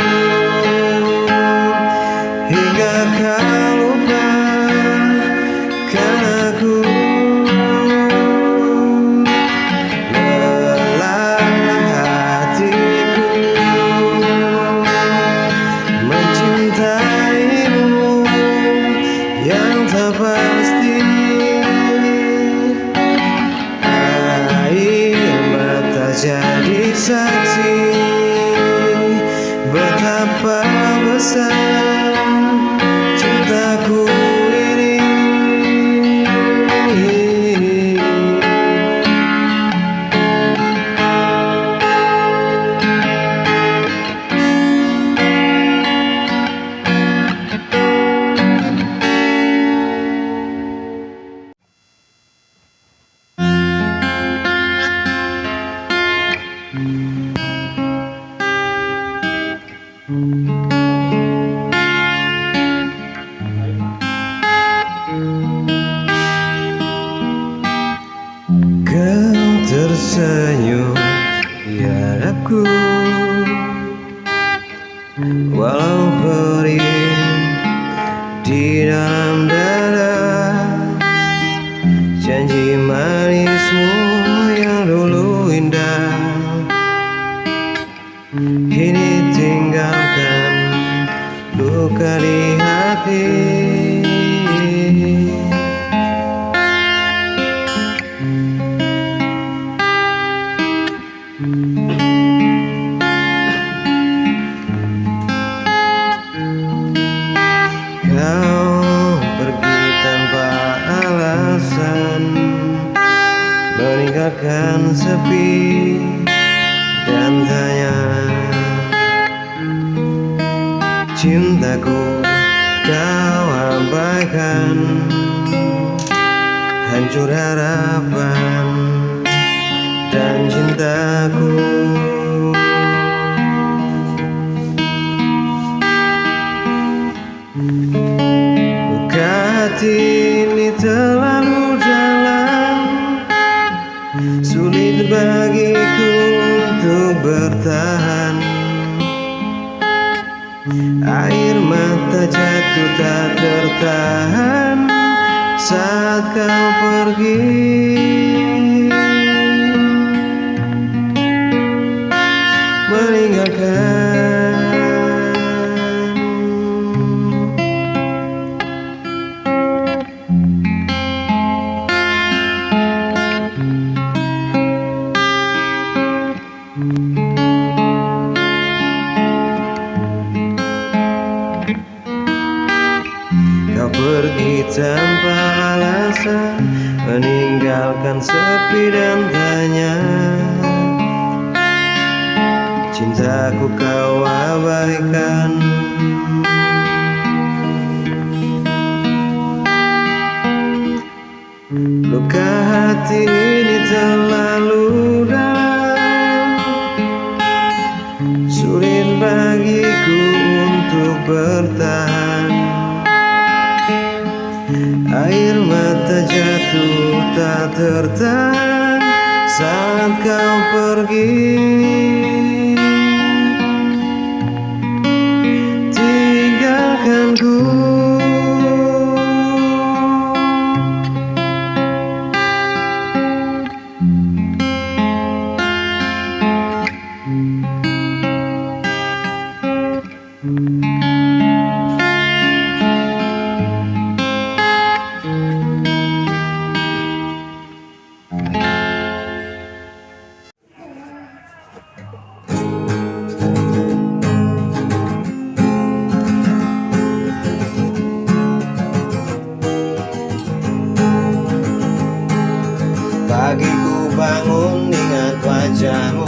hingga kau lupakan aku. Lelah hatiku mencintaimu yang tak pasti. Air mata jadi saksi betapa besar cintaku ini. Kau tersenyum di hadapku, walau perih di dalam dada. Janji manismu yang dulu indah kini tinggalkan luka di hati. Kau pergi tanpa alasan, meninggalkan sepi dan tanya. Cintaku kau abaikan, hancur harapan dan cintaku. Luka hati ini terlalu dalam, sulit bagiku untuk bertahan. Air mata jatuh tak tertahan saat kau pergi, meninggalkan. Kau pergi tanpa alasan, meninggalkan sepi dan tanya. Cintaku kau abaikan, luka hati ini terlalu dalam, sulit bagiku untuk bertahan. Air mata jatuh tak tertahan saat kau pergi, tinggalkanku. bangun ingat wajahmu,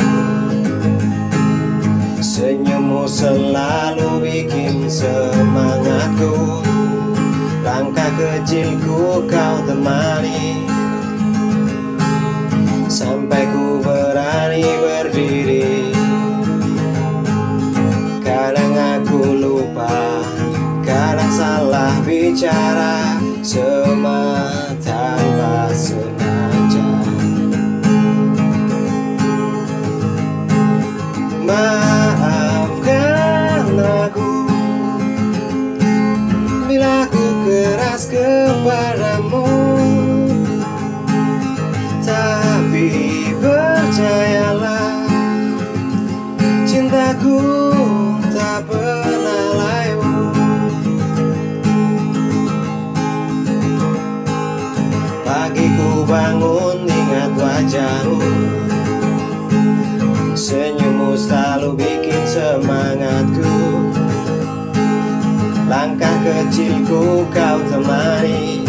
senyummu selalu bikin semangatku. Langkah kecilku kau temani, sampai ku berani berdiri. Kadang aku lupa, kadang salah bicara, semua tanpa sengaja. Maafkan aku bila ku keras kepadamu, tapi percayalah cintaku tak pernah layu. Pagi ku bangun ingat wajahmu, senyummu selalu bikin semangatku. Langkah kecilku kau temani,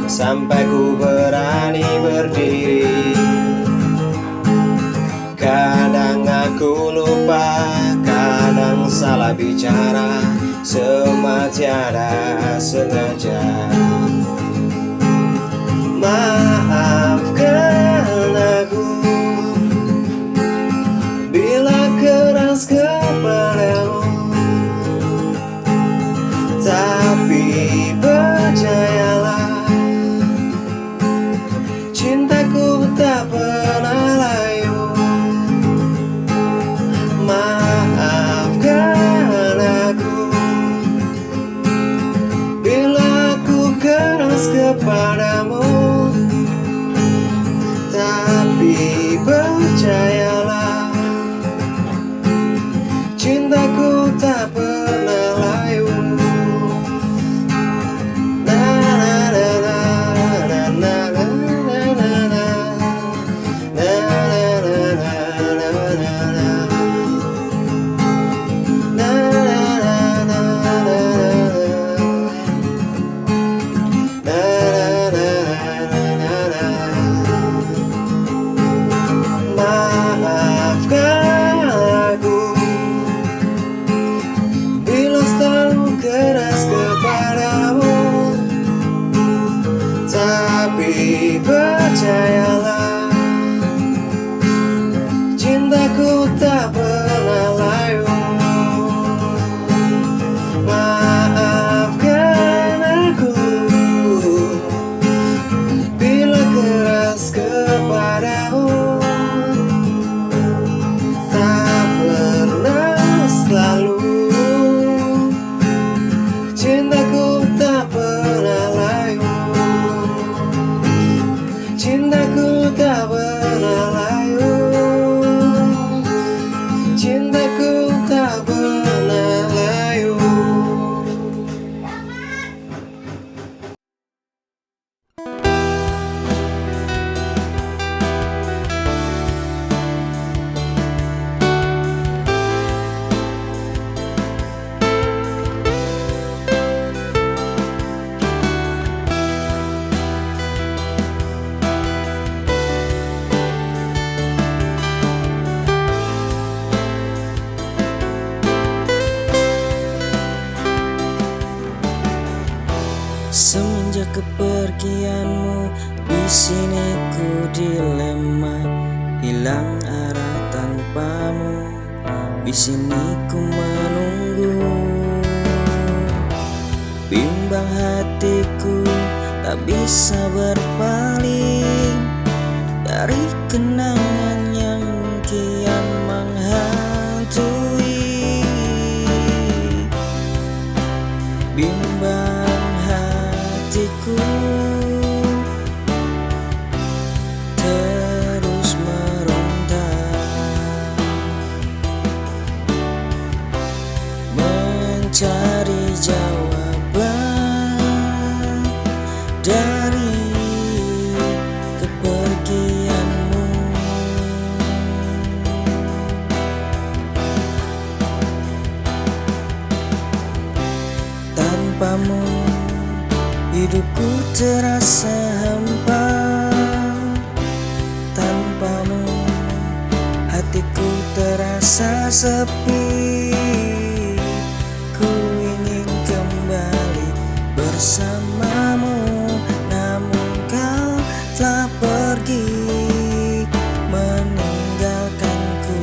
sampai ku berani berdiri. Kadang aku lupa, kadang salah bicara, semua tiada sengaja. Maafkan aku bila keras kepadamu, tapi percayalah cintaku tak pernah layu. Maafkan aku bila ku keras kepadamu, tapi percayalah cintaku tak pernah layu. Maafkan aku bila selalu keras kepadamu, tapi percayalah cintaku tak pernah layu. Maafkan aku bila keras kepadamu, tak pernah selalu. Cintaku tak pernah layu, cintaku tak pernah layu, cintaku tak pernah layu. Semenjak kepergianmu, di sini ku dilema, hilang arah tanpamu. Di sini ku menunggu, bimbang hatiku tak bisa berpaling dari kenangan yang kian menghantui. Bimbang hatiku terus meronta, mencari jawaban dari kepergianmu. Tanpamu hidupku terasa hampa, terasa sepi. Ku ingin kembali bersamamu, namun kau telah pergi meninggalkanku.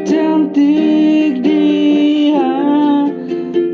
Cantik di hatiku.